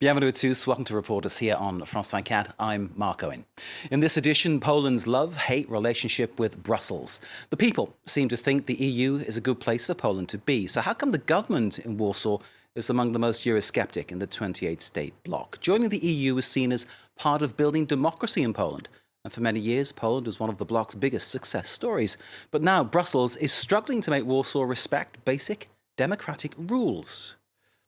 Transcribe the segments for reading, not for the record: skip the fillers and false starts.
Bienvenue à tous. Welcome to Reporters here on France 24. I'm Mark Owen. In this edition, Poland's love-hate relationship with Brussels. The people seem to think the EU is a good place for Poland to be. So how come the government in Warsaw is among the most Eurosceptic in the 28-state bloc? Joining the EU is seen as part of building democracy in Poland. And for many years, Poland was one of the bloc's biggest success stories. But now Brussels is struggling to make Warsaw respect basic democratic rules.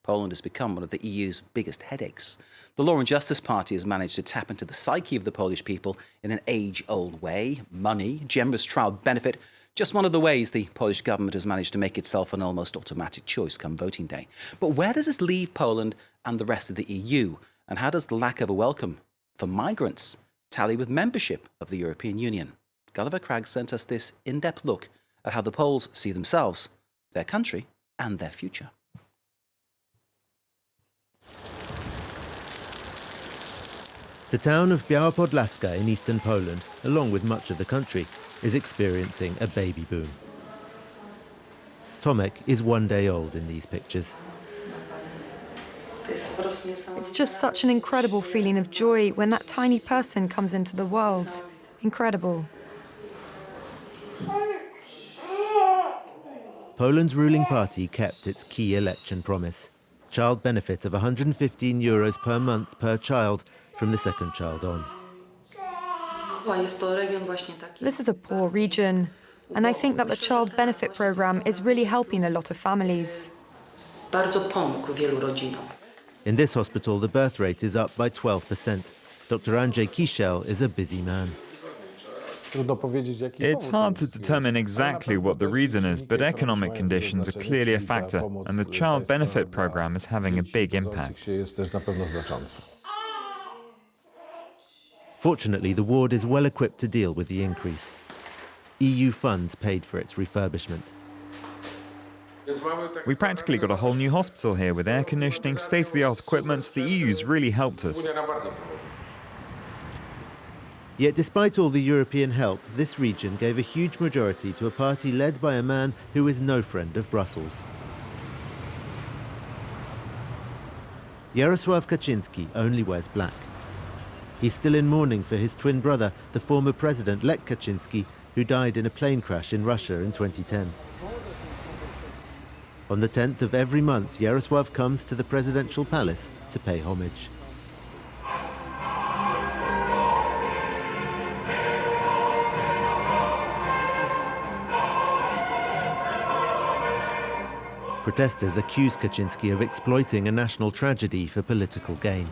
Poland has become one of the EU's biggest headaches. The Law and Justice Party has managed to tap into the psyche of the Polish people in an age-old way. Money, generous trial benefit, just one of the ways the Polish government has managed to make itself an almost automatic choice come voting day. But where does this leave Poland and the rest of the EU? And how does the lack of a welcome for migrants tally with membership of the European Union? Gulliver Cragg sent us this in-depth look at how the Poles see themselves, their country, and their future. The town of Biała Podlaska in eastern Poland, along with much of the country, is experiencing a baby boom. Tomek is 1 day old in these pictures. It's just such an incredible feeling of joy when that tiny person comes into the world. Incredible. Poland's ruling party kept its key election promise. Child benefit of €115 per month per child from the second child on. This is a poor region, and I think that the child benefit program is really helping a lot of families. In this hospital, the birth rate is up by 12%. Dr. Andrzej Kisiel is a busy man. It's hard to determine exactly what the reason is, but economic conditions are clearly a factor, and the child benefit program is having a big impact. Fortunately, the ward is well equipped to deal with the increase. EU funds paid for its refurbishment. We practically got a whole new hospital here with air conditioning, state-of-the-art equipment. The EU's really helped us. Yet despite all the European help, this region gave a huge majority to a party led by a man who is no friend of Brussels. Jaroslaw Kaczynski only wears black. He's still in mourning for his twin brother, the former president Lech Kaczynski, who died in a plane crash in Russia in 2010. On the 10th of every month, Jarosław comes to the presidential palace to pay homage. Protesters accuse Kaczynski of exploiting a national tragedy for political gain.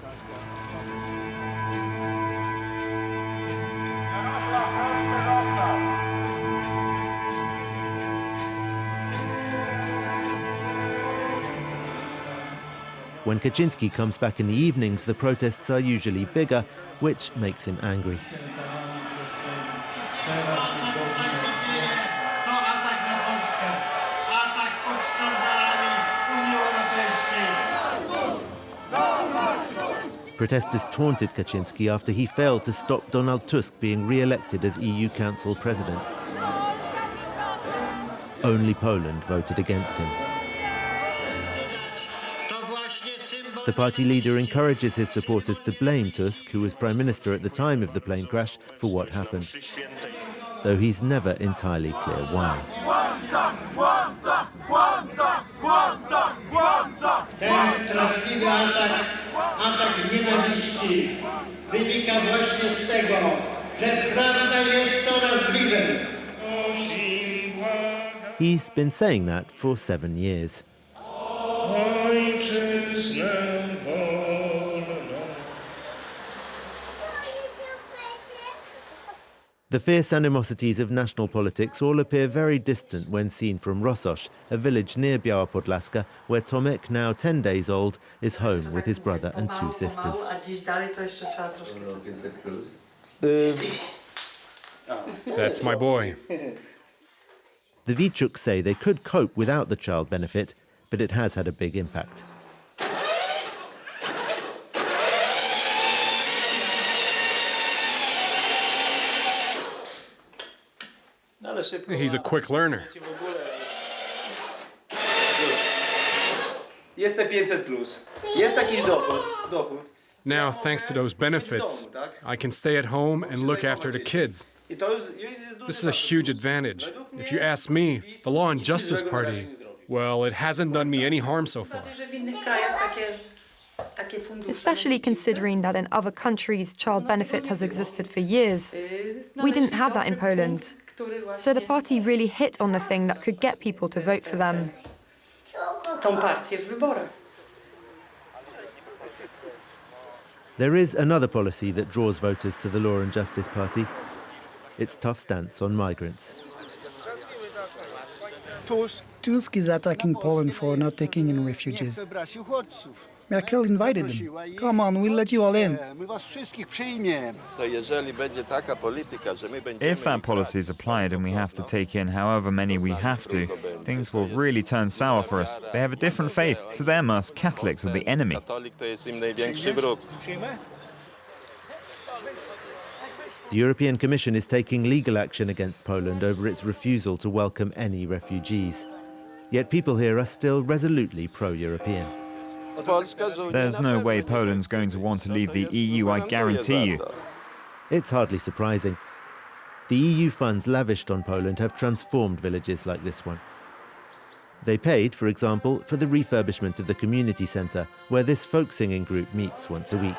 When Kaczynski comes back in the evenings, the protests are usually bigger, which makes him angry. Protesters taunted Kaczynski after he failed to stop Donald Tusk being re-elected as EU Council President. Only Poland voted against him. The party leader encourages his supporters to blame Tusk, who was Prime Minister at the time of the plane crash, for what happened, though he's never entirely clear why. Ten straszliwy atak nienawiści wynika właśnie z tego, że prawda jest coraz bliżej. He's been saying that for 7 years. The fierce animosities of national politics all appear very distant when seen from Rososz, a village near Biała Podlaska, where Tomek, now 10 days old, is home with his brother and 2 sisters. That's my boy. The Wichuks say they could cope without the child benefit, but it has had a big impact. He's a quick learner. Jest te 500+. Jest jakiś dochód. Now, thanks to those benefits, I can stay at home and look after the kids. I to jest This is a huge advantage. If you ask me, the Law and Justice Party, well, it hasn't done me any harm so far. Especially considering that in other countries, child benefit has existed for years. We didn't have that in Poland. So the party really hit on the thing that could get people to vote for them. There is another policy that draws voters to the Law and Justice Party. Its tough stance on migrants. Tusk is attacking Poland for not taking in refugees. Merkel invited them. Come on, we'll let you all in. If that policy is applied and we have to take in however many we have to, things will really turn sour for us. They have a different faith. To them, us Catholics are the enemy. The European Commission is taking legal action against Poland over its refusal to welcome any refugees. Yet people here are still resolutely pro-European. There's no way Poland's going to want to leave the EU, I guarantee you. It's hardly surprising. The EU funds lavished on Poland have transformed villages like this one. They paid, for example, for the refurbishment of the community centre, where this folk singing group meets once a week.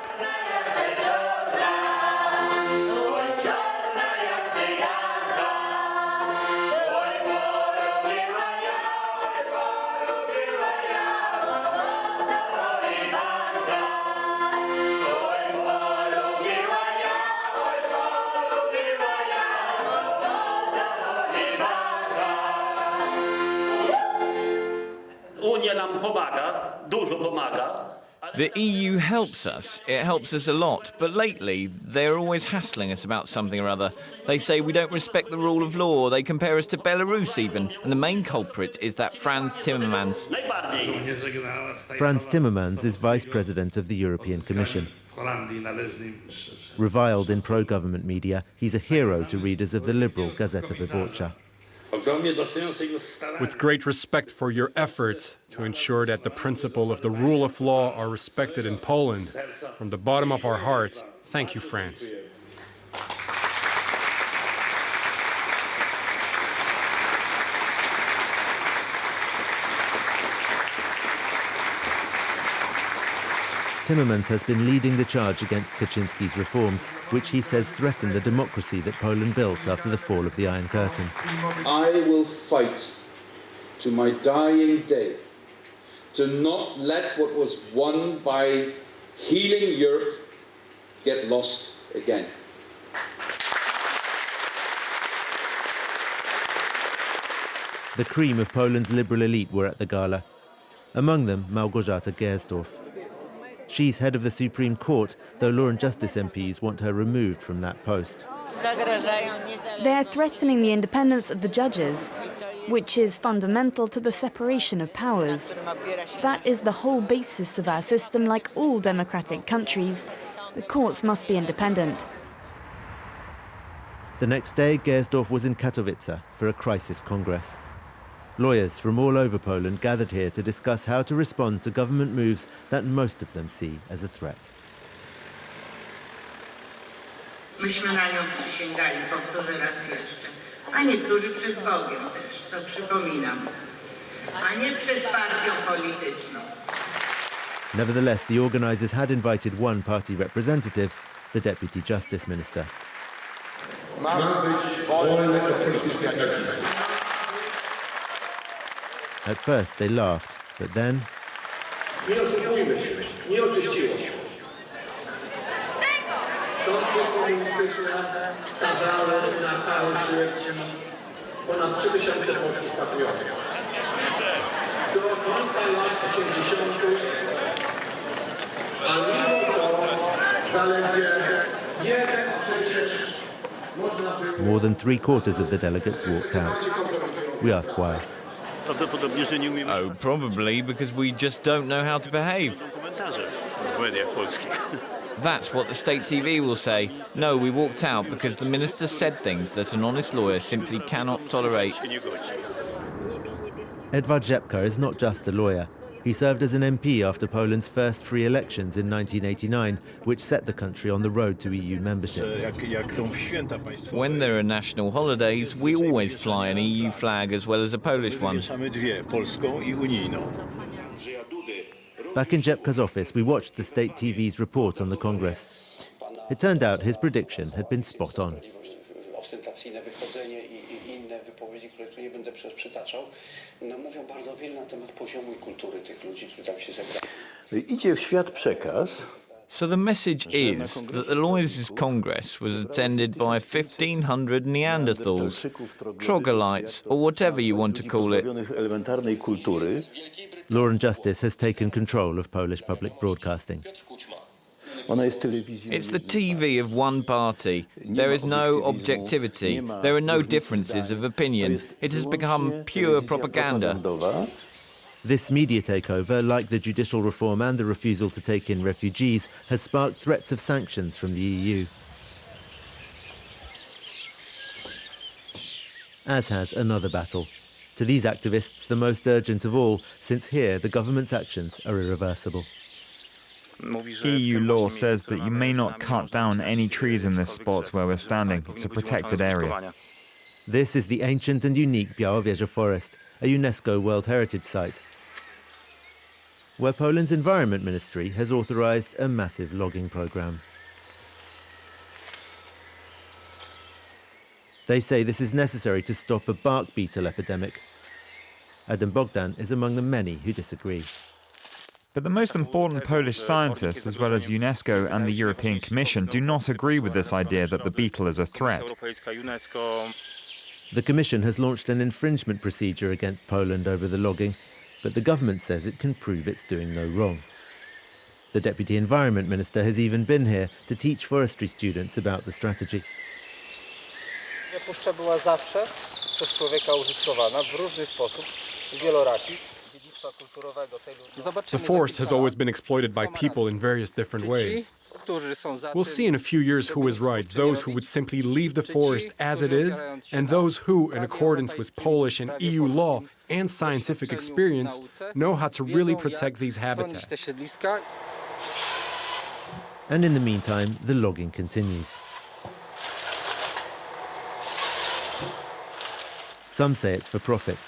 The EU helps us. It helps us a lot. But lately, they're always hassling us about something or other. They say we don't respect the rule of law. They compare us to Belarus even. And the main culprit is that Frans Timmermans. Frans Timmermans is Vice President of the European Commission. Reviled in pro-government media, he's a hero to readers of the liberal Gazeta Wyborcza. With great respect for your efforts to ensure that the principle of the rule of law are respected in Poland, from the bottom of our hearts, thank you, France. Timmermans has been leading the charge against Kaczynski's reforms, which he says threaten the democracy that Poland built after the fall of the Iron Curtain. I will fight to my dying day to not let what was won by healing Europe get lost again. The cream of Poland's liberal elite were at the gala. Among them, Małgorzata Gersdorf. She's head of the Supreme Court, though Law and Justice MPs want her removed from that post. They are threatening the independence of the judges, which is fundamental to the separation of powers. That is the whole basis of our system, like all democratic countries. The courts must be independent. The next day, Gersdorf was in Katowice for a crisis congress. Lawyers from all over Poland gathered here to discuss how to respond to government moves that most of them see as a threat. Myśmy na nią przysięgali, powtórzę raz jeszcze, a niektórzy przed Bogiem też, co przypominam, a nie przed partią polityczną. Nevertheless, the organisers had invited one party representative, the Deputy Justice Minister. At first they laughed, but then... Nie oszukujmy się, nie oczyściło się. Sądy komunistyczne skazały na karę śmierci ponad 3000 polskich patriotów. Do końca lat 80. a mimo to zaledwie jeden przecież można było... More than 3/4 of the delegates walked out. We asked why. Oh, probably because we just don't know how to behave. That's what the state TV will say. No, we walked out because the minister said things that an honest lawyer simply cannot tolerate. Edward Rzepka is not just a lawyer. He served as an MP after Poland's first free elections in 1989, which set the country on the road to EU membership. When there are national holidays, we always fly an EU flag as well as a Polish one. Back in Rzepka's office, we watched the state TV's report on the Congress. It turned out his prediction had been spot on. So the message is that the Lawyers' Congress was attended by 1,500 Neanderthals, troglodytes, or whatever you want to call it. Law and Justice has taken control of Polish public broadcasting. It's the TV of one party. There is no objectivity. There are no differences of opinion. It has become pure propaganda. This media takeover, like the judicial reform and the refusal to take in refugees, has sparked threats of sanctions from the EU. As has another battle. To these activists, the most urgent of all, since here the government's actions are irreversible. EU law says that you may not cut down any trees in this spot where we're standing. It's a protected area. This is the ancient and unique Białowieża forest, a UNESCO World Heritage Site, where Poland's Environment Ministry has authorised a massive logging programme. They say this is necessary to stop a bark beetle epidemic. Adam Bogdan is among the many who disagree. But the most important Polish scientists, as well as UNESCO and the European Commission, do not agree with this idea that the beetle is a threat. The Commission has launched an infringement procedure against Poland over the logging, but the government says it can prove it's doing no wrong. The Deputy Environment Minister has even been here to teach forestry students about the strategy. Puszcza była zawsze przez człowieka użytkowana w różny sposób, wieloraki. The forest has always been exploited by people in various different ways. We'll see in a few years who is right, those who would simply leave the forest as it is, and those who, in accordance with Polish and EU law and scientific experience, know how to really protect these habitats. And in the meantime, the logging continues. Some say it's for profit.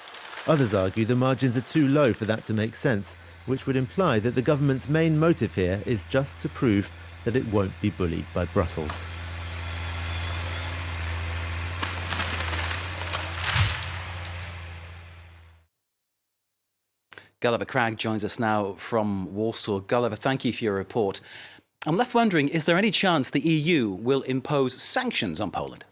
Others argue the margins are too low for that to make sense, which would imply that the government's main motive here is just to prove that it won't be bullied by Brussels. Gulliver Cragg joins us now from Warsaw. Gulliver, thank you for your report. I'm left wondering, is there any chance the EU will impose sanctions on Poland?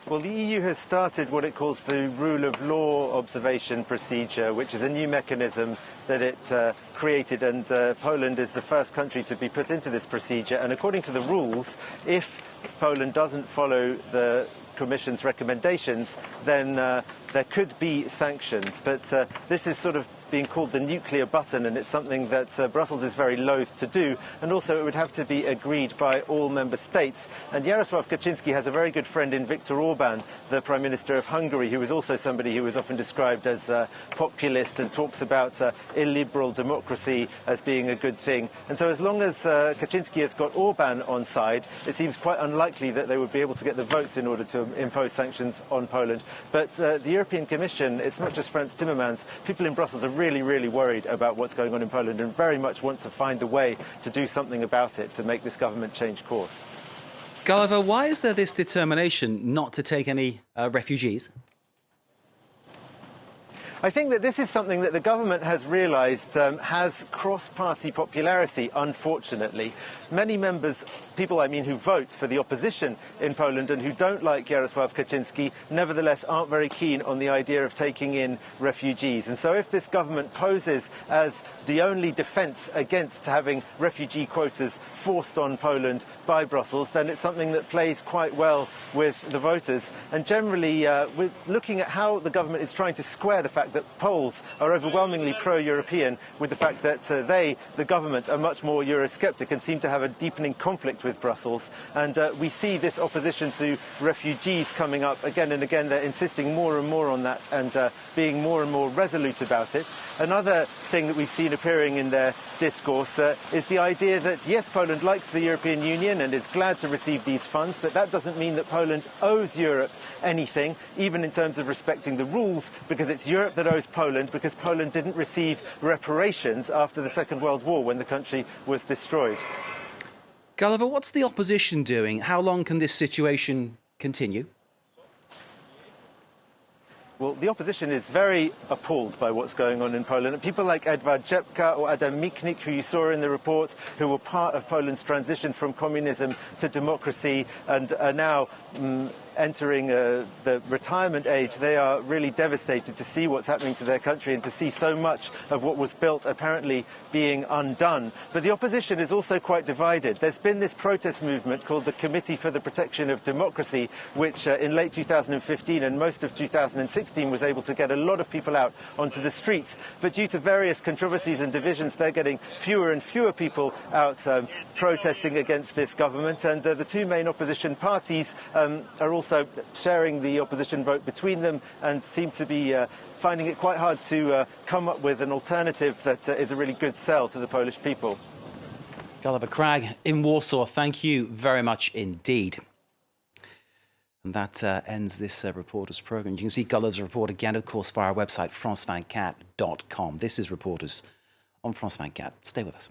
Well, the EU has started what it calls the rule of law observation procedure, which is a new mechanism that it created, and Poland is the first country to be put into this procedure. And according to the rules, if Poland doesn't follow the Commission's recommendations, then there could be sanctions. But this is sort of being called the nuclear button, and it's something that Brussels is very loath to do, and also it would have to be agreed by all member states. And Jaroslaw Kaczynski has a very good friend in Viktor Orban, the Prime Minister of Hungary, who is also somebody who is often described as populist and talks about illiberal democracy as being a good thing. And so as long as Kaczynski has got Orban on side, it seems quite unlikely that they would be able to get the votes in order to impose sanctions on Poland. But the European Commission, it's not just Franz Timmermans, people in Brussels are really worried about what's going on in Poland and very much want to find a way to do something about it, to make this government change course. Gulliver, why is there this determination not to take any refugees? I think that this is something that the government has realised has cross-party popularity, unfortunately. Many members, people I mean who vote for the opposition in Poland and who don't like Jaroslaw Kaczynski, nevertheless aren't very keen on the idea of taking in refugees. And so if this government poses as the only defence against having refugee quotas forced on Poland by Brussels, then it's something that plays quite well with the voters. And generally, we're looking at how the government is trying to square the fact fact that Poles are overwhelmingly pro-European, with the fact that the government, are much more Eurosceptic and seem to have a deepening conflict with Brussels. And we see this opposition to refugees coming up again and again. They're insisting more and more on that and being more and more resolute about it. Another thing that we've seen appearing in their discourse is the idea that, yes, Poland likes the European Union and is glad to receive these funds, but that doesn't mean that Poland owes Europe anything, even in terms of respecting the rules, because it's Europe that owes Poland, because Poland didn't receive reparations after the Second World War when the country was destroyed. Gulliver, what's the opposition doing? How long can this situation continue? Well, the opposition is very appalled by what's going on in Poland. And people like Edward Rzepka or Adam Michnik, who you saw in the report, who were part of Poland's transition from communism to democracy and are now entering the retirement age, they are really devastated to see what's happening to their country and to see so much of what was built apparently being undone. But the opposition is also quite divided. There's been this protest movement called the Committee for the Protection of Democracy, which in late 2015 and most of 2016 was able to get a lot of people out onto the streets. But due to various controversies and divisions, they're getting fewer and fewer people out protesting against this government. And the two main opposition parties are also sharing the opposition vote between them and seem to be finding it quite hard to come up with an alternative that is a really good sell to the Polish people. Gulliver Cragg in Warsaw, thank you very much indeed. And that ends this Reporters programme. You can see Gulliver's report again, of course, via our website, france24.com. This is Reporters on France 24. Stay with us.